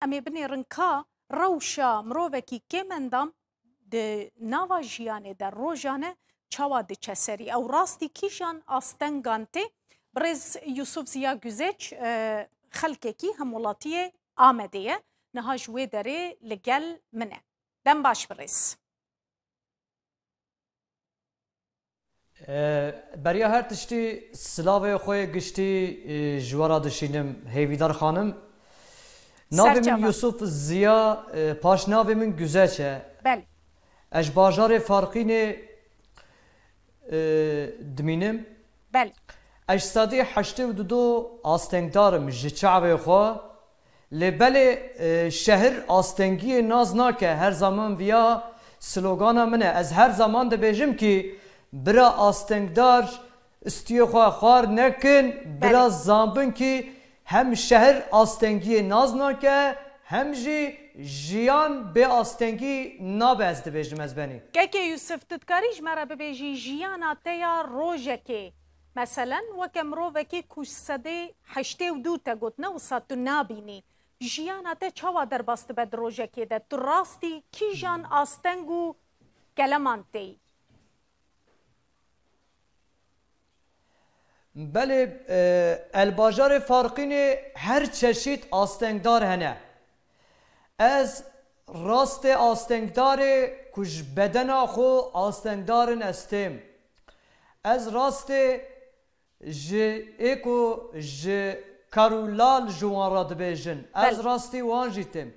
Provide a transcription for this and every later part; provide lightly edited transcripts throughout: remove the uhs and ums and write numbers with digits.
ئەمێ بنێڕن کا ڕەوشە مرۆڤێکی کێمەندام ناوا ژیانێدا ڕۆژانە çawa diçe serî ew rastî kîjan astengan tê birêz Yusuf Ziya Güzeç xelkekî Hemwelatiyê Amedê ye niha ji wê derê li gel min e dem baş birêz beriya her tiştî silavê xwe giştî ji we re dişînim Hêvîdar xanim navê min Yusuf Ziya paşnavê min Güzeç e ez ji bajarê Farqînê dimînim ez sedî heştê û du astengdarim ji çavê xwe lê belê şehir astengiyê naz nake her zaman viya slogana min e ez her zaman dibêjim ki bira astengdar istiyê xwe xwar nekin bira zambin ki hem şehir astengiyê naz nake hem jî jiyan bê astengî nabe ez dibêjim ez benî. Gekê Yusuf tu dikarî ji me re bibêjî jiyana te ya rojekê meselen weke mirovekî ku sedê heştê û du te gotine wisa tu nabînî jiyana te çawa derbas dibe di rojekê de tu rastî kîjan asteng û geleman tê yî Belê elbajarê Farqînê her çeşît astengdar hene ez rastê astengdarê ku ji bedena xwe astengdarin ez têm ez rastê ji êku ji karûlal ji wan re dibêjin ez rastî wan jî têm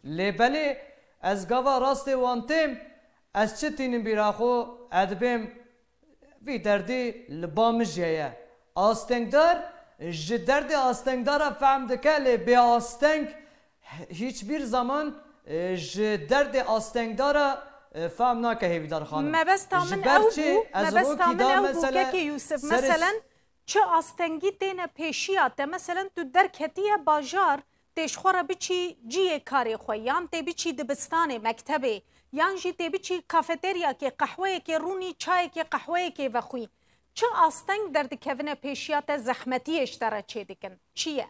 lê belê ez gava rastê wan têm ez çi tînim bîra xwe ez dibêm vî derdê li ba min jî heye astengdar ji derdê astengdara fehm dike lê bê asteng hiçbir zaman ji derdê astengdara fehm nake Hêvîdar xanim. Mebesta min ew bû gekê Yusuf meselen çi astengî têne pêşiya te meselen tu derketiye bajar tê ji xwe re biçî ciyê karê xwe yan tê biçî dibistanê mektebê yan jî tê biçî kafeteryakê qehweyekê rûnî çayekê qehweyekê vexwî çi asteng derdikevine pêşiya te zehmetiyê ji te re çê dikin çi ye?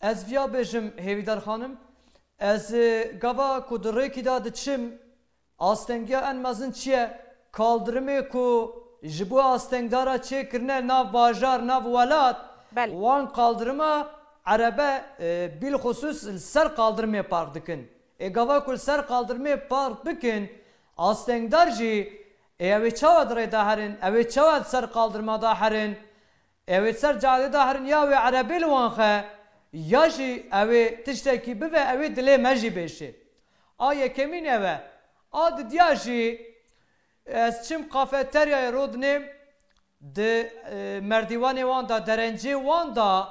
Ez viya bêjim Hêvîdar xanim ez gava ku di rêkî da diçim astengiya en mezin çi ye kaldırımê ku ji bo astengdara çêkirine nav bajar nav welat wan kaldırıma erebe bilxusus li ser kaldırımê park dikin gava ku li ser kaldırımê park bikin astengdar jî evê çawa di rê de herin evê çawa ser kaldırıma da herin evê ser cadê da herin ya wê erebê li wan xe ya jî evê tiştekî bibe evê dilê me jî bêşe a yekemîn eve a didiya jî ez çim kafeteryayê rodinêm di merdîwanê wan da derencê wan da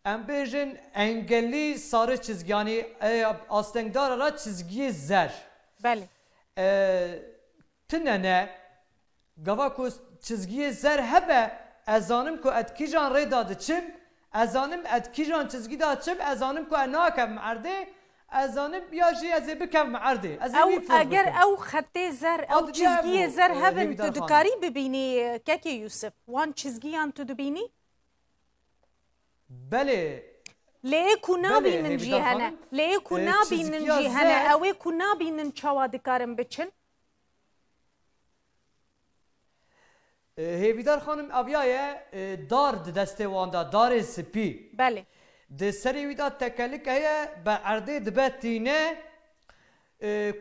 em bêjin engellî sarı çizgiyanî astengdara ra çizgiyê zer tinene gava ku çizgiyê zer hebe ez zanim ku et kîjan rê da diçim ez zanim et kîjan çizgî da çim ez zanim ku ez nakevim erdê ez zanim ya jî ez ê bikevim erdê eger ew xetê zer ew çizgiyê zer hebin tu dikarî bibînî gekê Yusuf wan çizgiyan tu dibînî belê lê ku nabînin jî hene lê ku nabînin jî hene ew ê ku nabînin çawa dikarin biçin Hêvîdar xanim eviya ye dar di destê wan da darê spî di serê wî da tekelik heye be erdê dibe tîne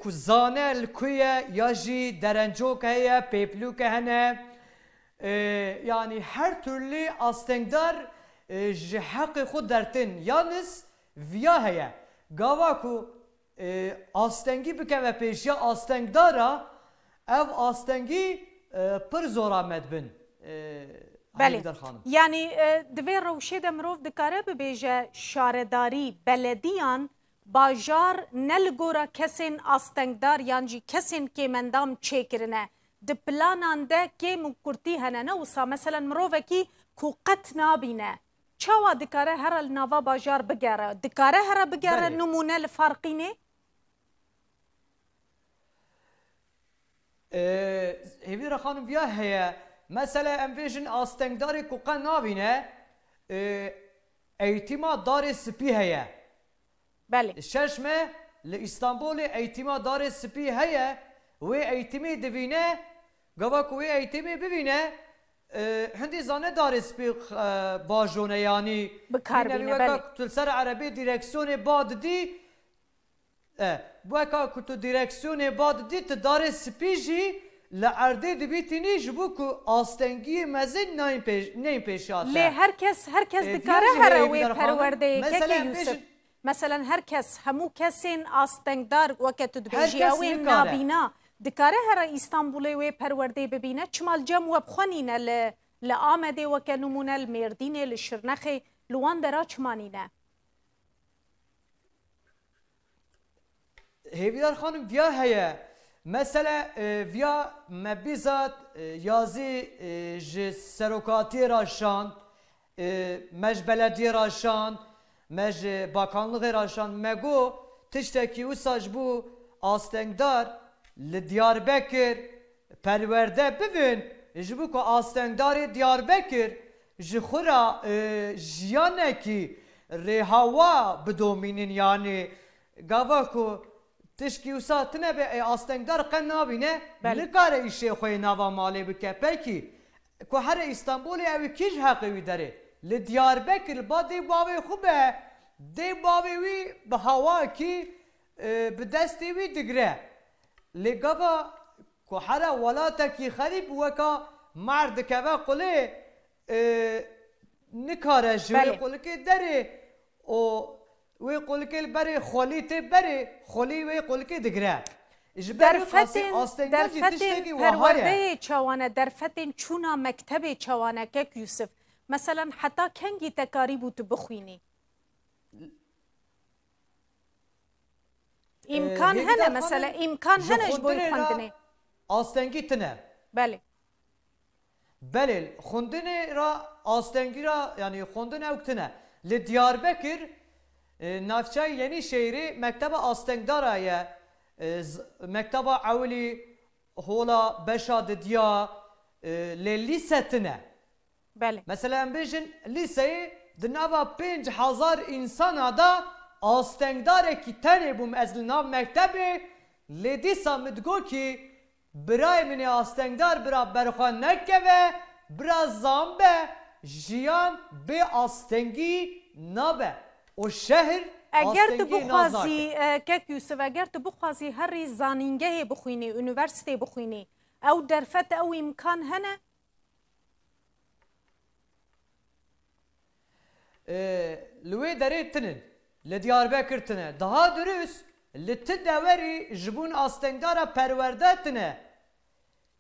ku zane li ku ye ya jî derencok heye pêplûk hene yani her türlü astengdar ji heqê xwe dertin yalnız viya heye gava ku astengî bikeve pêşiya astengdara ev astengî pir zora medbin yani divê rewşê de mirov dikare bibêje şaredarî belediyan bajar ne li gora kesên astengdar yan jî kesên kêmendam çêkirine di planan de kêm û kurtî hene ne wisa meselen mirovekî ku qet nabîne çawa dikare here li nava bajar bigere dikare here bigere numûne li Farqînê Hêvîdar xanim viya heye mesela em bêjin astengdarê ku qet nabîne eğitima darê spî heye. Belê. Şeşme li İstanbulê eğitima darê spî heye wê eğitimê divîne gava ku wê eğitimê bivîne hindî zane darê spî bajone yanî bikarbîne tu ser erebê direksiyonê ba didî weka ku tu direksiyonê ba didî tu darê spî jî li erdê dibîtînî ji bo ku astengiyê mezin neyên pêşate. Lê herkes dikare here wê perwerdeyekekê Yusuf. Mesela herkes hemû kesên astengdar weke tu dibêjî ew ên nabîna dikare here İstanbulê wê perwerdeyê bibîne çima cem we bixwenîne li Amedê weke nimûne li Mêrdînê li Şirnexê li wan dera çimanîne. Hêvîdar xanim viya heye. Mesela viya me bizat yazî ji serokatiyê ra şand, me ji belediyê ra şand, me ji bakanlığê ra şand, me got tiştekî wisa ji bo astengdar li Diyarbekir perwerde bibin ji bo ku astengdarê Diyarbekir ji xwe ra jiyanekî rêhawa bidomînin yani gava ku tişkî wisa tune be astengdar qen nabîne nikare îşê xwe nava malê bike pekî ku here İstanbulê ew kî ji heqê wî derê li Diyarbekir ba dê bavê xwe be dê bavê wî bi hawakî bi destê wî digre lê gava ku here welatekî xerîb weka mer dikeve qulê nikare ji wê qulikê derê û wê qulikê li berê xolî tê berê xolî wê qulikê digre. Derfetên perwerdeyê çawane derfetên çûna mektebê çawanekek Yusuf. Mesela heta kengî te karî bû tu bixwînî. İmkan hene mesela imkan hene ji bo xwendinê. Astengî tune. Belê. Belê xwendinê ra astengî ra yani xwendin ew tune. Li Diyarbekir navçeyê Yenîşehîrê mekteba astengdara ye mekteba ewlî hola beşa didiya lê lîse tune. Belê. Mesela em bêjin lîseyê di nava 5,000 insana da astengdarekî tenê bûm ez li nav mektebê lê dîsa min digo ki birayê min ê astengdar bira berxwe nekeve bira zanbe jiyan bê astengî nabe. O şehir eger tu bixwazî kek Yusuf eger tu bixwazî herî zanîngehê bixwînî üniversiteyê bixwînî ew derfet ew imkan hene? Li wê derê tinin li Diyarbekir tune daha dürüst li ti dewerî ji bûn astengdara perwerde tune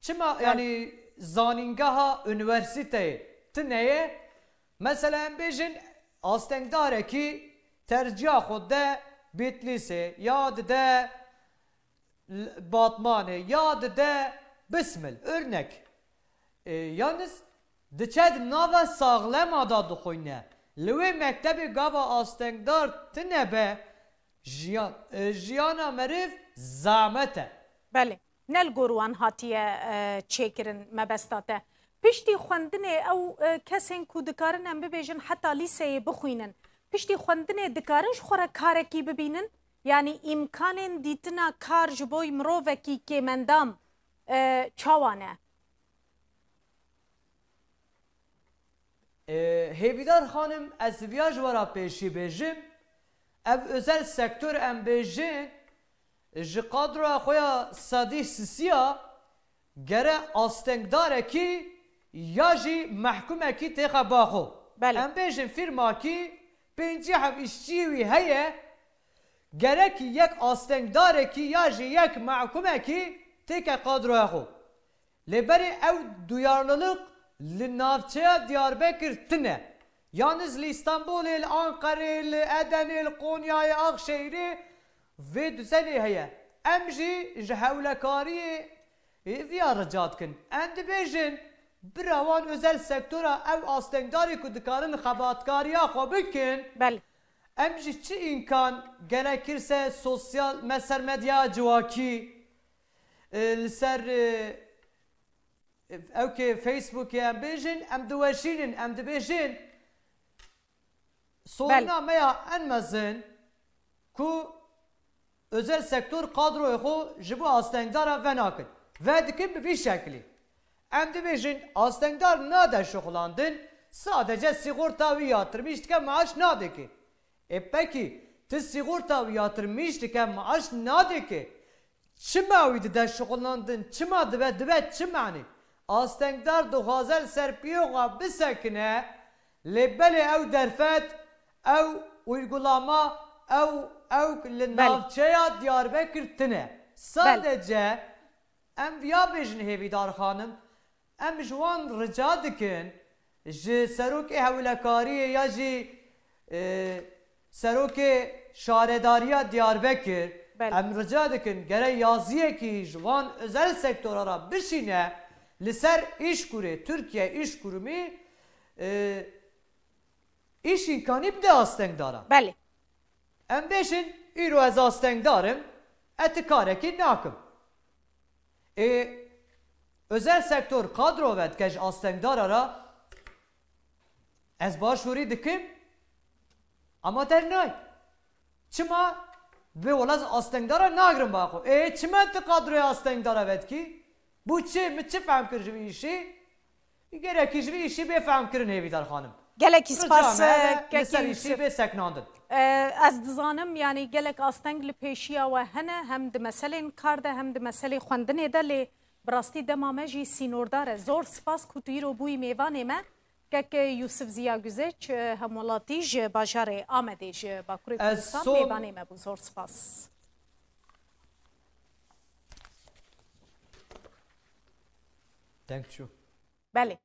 çima yani zanîngeha üniversiteyê tuneye mesela em bêjin astengdarekî terciha xwe de Bitlisê ya dide Batmanê ya dide Bismil örnek yalnız diçe di nava saxlema da dixwîne li wê mektebê gava astengdar tune be jiyana meriv zahmet e. Belê ne li gor wan hatiye çêkirin mebesta te. Piştî xwendinê ew kesên ku dikarin em bibêjin heta lîseyê bixwînin piştî xwendinê dikarin ji xwe re karekî bibînin yani îmkanên dîtina kar ji bo mirovekî kêmendam çawan e? Hêvîdar xanim ez viya ji wara pêşî bêjim ev özel sektör em bêjin ji kadroya xwe ya Sadî Sisiya gere astengdarekî ya jî mehkumekî têxe baxo. Em bêjin firmakî 5 işçî wî heye gerekî yek astengdarekî ya jî yek mehkumekî têke kadroya xwe. Lêberê ew duyarlılık li navçeya Diyarbekir tune. Yalnız li İstanbulê, li Ankarê, li Edenê, li Konyayê, Akşehirê vê düzenê heye. Em jî ji hewlekariyê viya rica dikin. Em dibêjin bira wan özel sektora ew astengdarê ku dikarin xebatkariya xwe bikin. Em jî çi imkan gerekirse sosyal meser medya civakî li ser ew ki Facebookê em bêjin em diweşînin em dibêjin soruna meya en mezin ku özel sektör kadroyu xo ji bu astengdara venakin. Ve dikim bir şekli. Em dibêjin astengdar nade şoxlandin, sadece sigorta wî yatırmış dike maaş nade ki. Peki, tu sigorta wî yatırmış dike maaş nade ki. Çima wî dide şoxlandin, çima dibe çi manî? Astengdar dixwaze serpiyoxa bisekine, lê belê ew derfet, ew uygulama, ew li navçeya Diyarbekir tune. Sadece em viya bêjin Hêvîdar xanim, em ji wan rica dikin ji serokê hewlekariyê ya jî serokê şaredariya Diyarbekir em rica dikin gerek yaziyekî ji wan özel sektora ra bişîne li ser îşkurê Türkiye îş kurumî îş îmkanî bide astengdara. Belê. Em bêjin îro ez astengdarım, et karekî nakim. Özel sektör kadro ve keş astengdara ra ez başvuru dikim ama dernay. Çima ve olaz astengdara nagrim bako. Çima te kadroya astengdara vet ki bu çi mi çi fehm kir jvi işi gerek jvi işi be fehm kirin Hêvîdar xanim. Gelek ispas Ser işi be seknandin. Ez dizanim yani gelek asteng li pêşiya we hene hem di meselên kar de hem di meselê xwendinê de lê bi rastî dema me jî sînordar e. Zor spas ku tu îro bûyî mêvanê me keke Yusuf Ziya Güzeç hemwelatî ji bajarê Amedê ji Bakurê Kurdistan mêvanê me bû. Zor spas. Thank you. Belê.